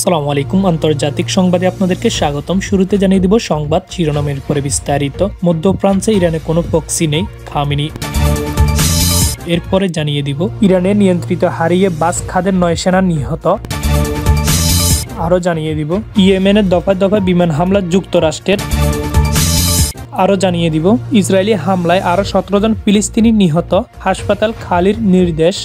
আসসালামু আলাইকুম। আন্তর্জাতিক সংবাদে আপনাদেরকে স্বাগতম। শুরুতে জানিয়ে দিব সংবাদ শিরোনামের পরে বিস্তারিত। মধ্য ফ্রান্সে ইরানে কোনো প্রক্সি নেই, খামেনি। এরপরে জানিয়ে দিব ইরানের নিয়ন্ত্রিত হারিয়ে বাস খাদের 9 সেনা নিহত। আরও জানিয়ে দিব ইয়েমেনের দফায় দফায় বিমান হামলা যুক্তরাষ্ট্রের। আরও জানিয়ে দিব ইসরায়েলি হামলায় আরও 17 জন ফিলিস্তিনি নিহত, হাসপাতাল খালির নির্দেশ।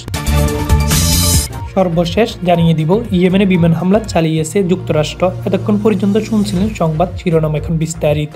সর্বশেষ জানিয়ে দিব ইয়েমেনে বিমান হামলা চালিয়েছে যুক্তরাষ্ট্র। এতক্ষণ পর্যন্ত শুনছিলেন সংবাদ শিরোনাম, এখন বিস্তারিত।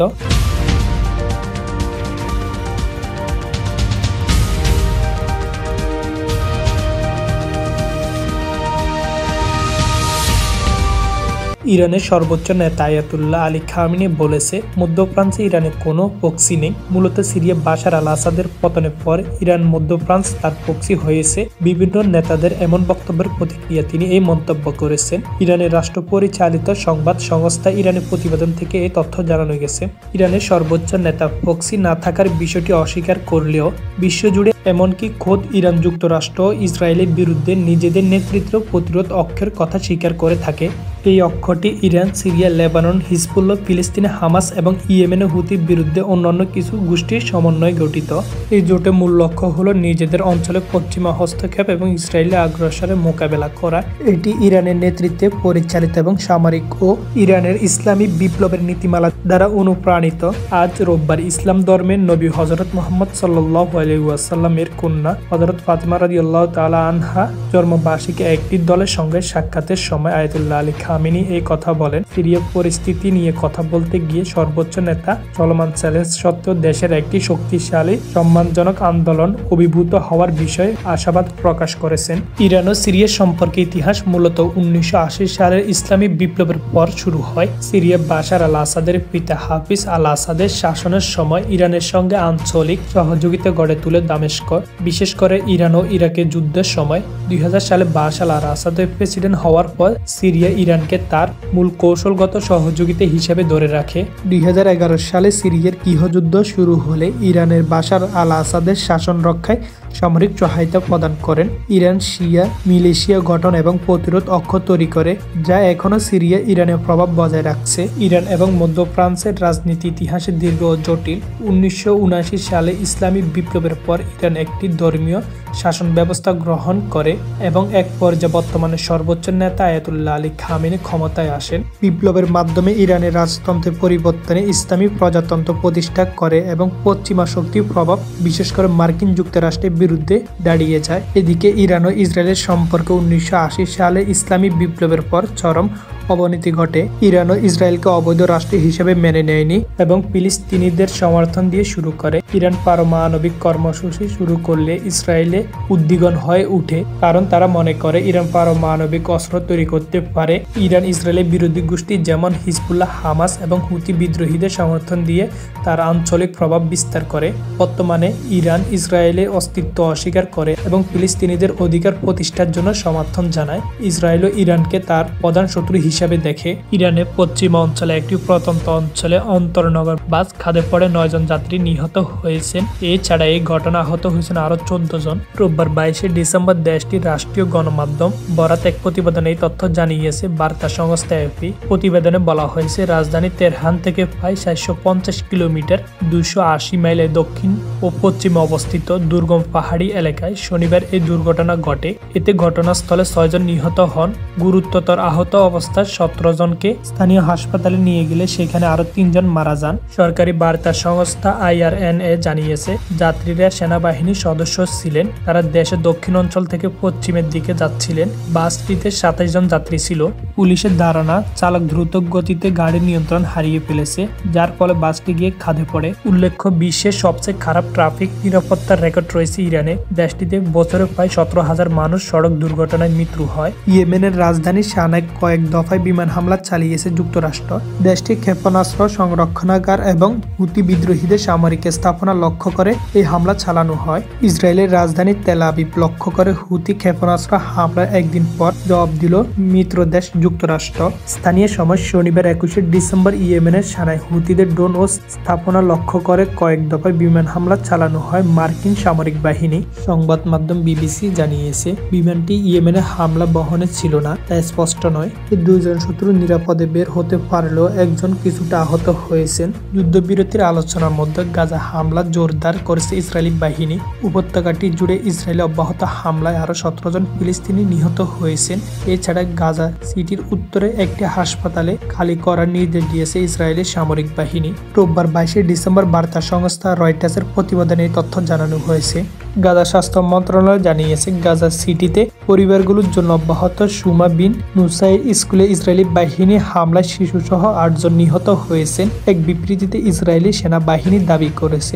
ইরানের সর্বোচ্চ নেতা আয়াতুল্লাহ আলী খামেনি বলেছে, মধ্য ফ্রান্সে ইরানের কোনো প্রক্সি নেই। মূলত সিরিয়া বাশার আল আসাদের পতনের পর ইরান মধ্য ফ্রান্স তার প্রক্সি হয়েছে। বিভিন্ন নেতাদের এমন বক্তব্যের প্রতিক্রিয়া তিনি এই মন্তব্য করেছেন। ইরানের রাষ্ট্র পরিচালিত সংবাদ সংস্থা ইরানের প্রতিবেদন থেকে এই তথ্য জানানো গেছে। ইরানের সর্বোচ্চ নেতা প্রক্সি না থাকার বিষয়টি অস্বীকার করলেও বিশ্বজুড়ে এমনকি খোদ ইরান যুক্তরাষ্ট্র ইসরায়েলের বিরুদ্ধে নিজেদের নেতৃত্ব প্রতিরোধ অক্ষের কথা স্বীকার করে থাকে। এই অক্ষটি ইরান, সিরিয়া, লেবানন, হিজবুল্লাহ, ফিলিস্তিনে হামাস এবং ইয়েমেনে হুতির বিরুদ্ধে অন্যান্য কিছু গোষ্ঠীর সমন্বয়ে গঠিত। এই জোটের মূল লক্ষ্য হল নিজেদের অঞ্চলে পশ্চিমা হস্তক্ষেপ এবং ইসরায়েলের আগ্রাসনের মোকাবেলা করা। এটি ইরানের নেতৃত্বে পরিচালিত এবং সামরিক ও ইরানের ইসলামী বিপ্লবের নীতিমালা দ্বারা অনুপ্রাণিত। আজ রোববার ইসলাম ধর্মের নবী হযরত মুহাম্মদ সাল্লাল্লাহু আলাইহি ওয়াসাল্লামের কন্যা হযরত ফাতিমা রাদিয়াল্লাহু তাআলা আনহা জন্মবার্ষিকী একটি দলের সঙ্গে সাক্ষাতের সময় আয়াতুল্লাহ আলী খামেনি এই কথা বলেন। সিরিয়া পরিস্থিতি নিয়ে কথা বলতে গিয়ে সর্বোচ্চ নেতা চলমান চ্যালেঞ্জ সত্ত্বেও দেশের একটি শক্তিশালী সম্মানজনক আন্দোলন অভিভূত হওয়ার বিষয়ে আশাবাদ প্রকাশ করেছেন। ইরান ও সিরিয়া সম্পর্কে ইতিহাস মূলত 1980 সালের ইসলামী বিপ্লবের পর শুরু হয়। সিরিয়া বাশার আল আসাদের পিতা হাফিজ আল আসাদের শাসনের সময় ইরানের সঙ্গে আঞ্চলিক সহযোগিতা গড়ে তুলে দামেস্ক। বিশেষ করে ইরান ও ইরাকের যুদ্ধের সময় 2000 সালে বাশার আল আসাদের প্রেসিডেন্ট হওয়ার পর সিরিয়া ইরানকে তার মূল কৌশলগত সহযোগিতা হিসেবে ধরে রাখে। 2011 সালে সিরিয়ার গৃহযুদ্ধ শুরু হলে ইরানের বাশার আল আসাদের শাসন রক্ষায় সামরিক সহায়তা প্রদান করেন। ইরান শিয়া মিলিশিয়া গঠন এবং প্রতিরোধ অক্ষ তৈরি করে, যা এখনও সিরিয়া ইরানের প্রভাব বজায় রাখছে। ইরান এবং মধ্য ফ্রান্সের রাজনীতি ইতিহাসে দীর্ঘ ও জটিল। 1979 সালে ইসলামী বিপ্লবের পর ইরান একটি ধর্মীয় শাসন ব্যবস্থা গ্রহণ করে এবং এক পর্যায়ে বর্তমানে সর্বোচ্চ নেতা আয়াতুল্লাহ আলী খামেনি ক্ষমতায় আসেন। বিপ্লবের মাধ্যমে ইরানের রাজতন্ত্রের পরিবর্তনে ইসলামী প্রজাতন্ত্র প্রতিষ্ঠা করে এবং পশ্চিমা শক্তির প্রভাব বিশেষ করে মার্কিন যুক্তরাষ্ট্রের বিরুদ্ধে দাঁড়িয়ে যায়। এদিকে ইরান ও ইসরায়েলের সম্পর্ক 1980 সালে ইসলামী বিপ্লবের পর চরম অবনতি ঘটে। ইরান ও ইসরায়েলকে অবৈধ রাষ্ট্র হিসেবে মেনে নেয়নি এবং ফিলিস্তিনিদের সমর্থন দিয়ে শুরু করে। ইরান পারমাণবিক কর্মসূচি শুরু করলে ইসরায়েলে উদ্বিগ্ন হয়ে উঠে, কারণ তারা মনে করে ইরান পারমাণবিক অস্ত্র তৈরি করতে পারে। ইরান ইসরায়েলের বিরোধী গোষ্ঠী যেমন হিজবুল্লাহ, হামাস এবং হুতি বিদ্রোহীদের সমর্থন দিয়ে তার আঞ্চলিক প্রভাব বিস্তার করে। বর্তমানে ইরান ইসরায়েলের অস্তিত্ব অস্বীকার করে এবং ফিলিস্তিনিদের অধিকার প্রতিষ্ঠার জন্য সমর্থন জানায়। ইসরায়েল ও ইরানকে তার প্রধান শত্রু হিসাবে দেখে। ইরানের পশ্চিম অঞ্চলে একটি প্রত্যন্ত অঞ্চলে অন্তর্নগর বাস খাদে পড়ে 9 জন যাত্রী নিহত হয়েছেন। এছাড়া এই ঘটনা আহত হয়েছেন আরো 14 জন। রোববার 22 ডিসেম্বর দেশটির রাষ্ট্রীয় গণমাধ্যম বরাত এক প্রতিবেদনে এই তথ্য জানিয়েছে বার্তা সংস্থা এপি। প্রতিবেদনে বলা হয়েছে, রাজধানী তেহরান থেকে প্রায় 450 কিলোমিটার 280 মাইলের দক্ষিণ ও পশ্চিমে অবস্থিত দুর্গম পাহাড়ি এলাকায় শনিবার এই দুর্ঘটনা ঘটে। এতে ঘটনাস্থলে 6 জন নিহত হন। গুরুতর আহত অবস্থায় 17 জনকে স্থানীয় হাসপাতালে নিয়ে গেলে সেখানে আরো 3 জন মারা যান। সরকারি বার্তা সংস্থা IRNA জানিয়েছে, যাত্রীরা সেনাবাহিনীর সদস্য ছিলেন। তারা দেশের দক্ষিণ অঞ্চল থেকে পশ্চিমের দিকে যাচ্ছিলেন। বাসটিতে 27 জন যাত্রী ছিল। পুলিশের ধারণা, চালক দ্রুত গতিতে গাড়ির নিয়ন্ত্রণ হারিয়ে ফেলেছে, যার ফলে বাসটি গিয়ে খাদে পড়ে। উল্লেখ্য, বিশ্বের সবচেয়ে খারাপ ট্রাফিক নিরাপত্তার রেকর্ড রয়েছে ইরানে। দেশটিতে বছরে প্রায় 17,000 মানুষ সড়ক দুর্ঘটনায় মৃত্যু হয়। ইয়েমেনের রাজধানী সানায় কয়েক দফায় বিমান হামলা চালিয়েছে যুক্তরাষ্ট্র। দেশটির ক্ষেপণাস্ত্র সংরক্ষণাগার এবং হুতি বিদ্রোহীদের সামরিক স্থাপনা লক্ষ্য করে এই হামলা চালানো হয়। ইসরায়েলের রাজধানী তেল আবিব লক্ষ্য করে হুতি ক্ষেপণাস্ত্র হামলার একদিন পর জবাব দিল মিত্র দেশ যুক্তরাষ্ট্র। স্থানীয় সময় শনিবার 21 ডিসেম্বর ইয়েমেনের সানায় হুতিদের ড্রোন ও স্থাপনা লক্ষ্য করে কয়েক দফায় বিমান হামলা চালানো হয় মার্কিন সামরিক বাহিনী। সংবাদ মাধ্যম BBC জানিয়েছে, বিমানটি ইয়েমেনে হামলা বহনে ছিল না তা স্পষ্ট নয়। এই 2 দুইজন শত্রু নিরাপদে বের হতে পারলেও একজন কিছুটা আহত হয়েছেন। যুদ্ধবিরতির আলোচনার মধ্যে গাজা হামলা জোরদার করেছে ইসরায়েলি বাহিনী। উপত্যকাটি জুড়ে ইসরায়েলি অব্যাহত হামলায় আরও 17 জন ফিলিস্তিনি নিহত হয়েছেন। এছাড়া গাজা সিটির উত্তরে একটি হাসপাতালে খালি করার নির্দেশ দিয়েছে ইসরায়েলি সামরিক বাহিনী। রোববার 22 ডিসেম্বর বার্তা সংস্থা রয়টার্সের প্রতিবেদনে এই তথ্য জানানো হয়েছে। গাজা স্বাস্থ্য মন্ত্রণালয় জানিয়েছে গাজা সিটিতে পরিবারগুলোর জন্য অব্যাহত সুমা বিন নুসাইর স্কুলে ইসরায়েলি বাহিনী হামলায় শিশুসহ 8 জন নিহত হয়েছেন। এক বিবৃতিতে ইসরায়েলি সেনাবাহিনী দাবি করেছে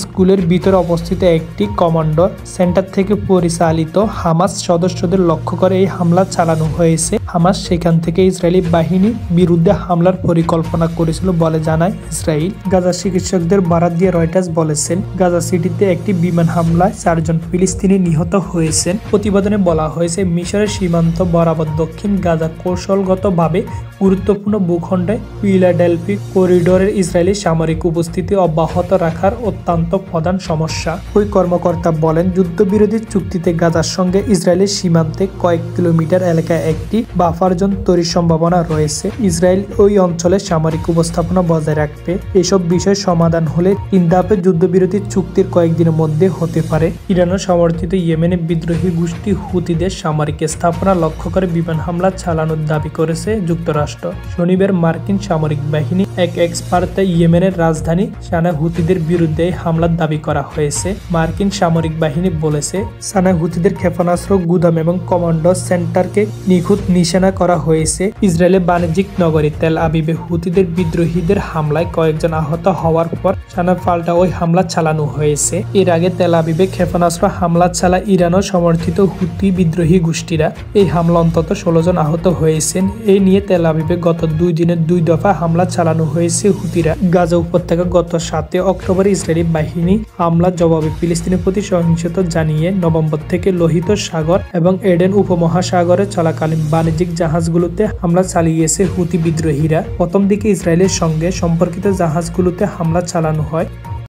স্কুলের ভিতরে অবস্থিত একটি কমান্ডো সেন্টার থেকে পরিচালিত হামাস সদস্যদের লক্ষ্য করে এই হামলা চালানো হয়েছে। হামাস সেখান থেকে ইসরায়েলি বাহিনীর বিরুদ্ধে হামলার পরিকল্পনা করেছিল বলে জানায় ইসরায়েল। গাজা চিকিৎসকদের বরাত দিয়ে রয়টার্স বলেছেন গাজা সিটিতে একটি বিমান হামলায় 4 জন ফিলিস্তিনি নিহত হয়েছেন। প্রতিবেদনে বলা হয়েছে মিশরের সীমান্ত বরাবর দক্ষিণ গাজা কৌশলগতভাবে গুরুত্বপূর্ণ ভূখণ্ডে ফিলাডেলফি করিডোরের ইসরায়েলি সামরিক উপস্থিতি অব্যাহত রাখার অত্যন্ত প্রধান সমস্যা। ওই কর্মকর্তা বলেন যুদ্ধবিরোধী চুক্তিতে গাজার সঙ্গে ইসরায়েলের সীমান্তে কয়েক কিলোমিটার এলাকায় একটি বাফার জোন তৈরির সম্ভাবনা রয়েছে। ইসরায়েল ওই অঞ্চলে সামরিক উপস্থাপনা বজায় রাখবে। এসব বিষয় সমাধান হলে 3 ধাপে যুদ্ধবিরতি চুক্তির কয়েকদিনের মধ্যে হতে পারে। ইরানের সমর্থিত ইয়েমেনের বিদ্রোহী গোষ্ঠী হুতিদের সামরিক স্থাপনা লক্ষ্য করে বিমান হামলা চালানোর দাবি করেছে যুক্তরাষ্ট্র। শনিবার মার্কিন সামরিক বাহিনী এক এক্সপার্টে ইয়েমেনের রাজধানী সানা হুতিদের বিরুদ্ধে হামলার দাবি করা হয়েছে। মার্কিন সামরিক বাহিনী বলেছে সানা হুতিদের ক্ষেপণাস্ত্র গুদাম এবং কমান্ডো সেন্টারকে নিখুঁত নিশানা করা হয়েছে। ইসরায়েলের বাণিজ্যিক নগরী তেল আবিবে হুতিদের বিদ্রোহীদের হামলায় কয়েকজন আহত হওয়ার পর সানা পাল্টা ওই হামলা চালানো হয়েছে। এর আগে তেল আবিবে ক্ষেপণাস্ত্র হামলা চালায় ইরানও সমর্থিত হুতি বিদ্রোহী গোষ্ঠীরা। এই হামলা অন্তত 16 জন আহত হয়েছেন। এই নিয়ে তেল আবিবে গত 2 দিনে 2 দফা হামলা চালানো হয়েছে হুতিরা। গাজা উপত্যকা গত 7 অক্টোবর ইসরায়েলি বাহিনী হামলার জবাবে ফিলিস্তিনের প্রতি সহিংসতা জানিয়ে নভেম্বর থেকে লোহিত সাগর এবং এডেন উপমহাসাগরে চলাকালীন বাণিজ্যিক জাহাজগুলোতে হামলা চালিয়েছে হুতি বিদ্রোহীরা। প্রথম দিকে ইসরায়েলের সঙ্গে সম্পর্কিত জাহাজগুলোতে হামলা চালানো হয়।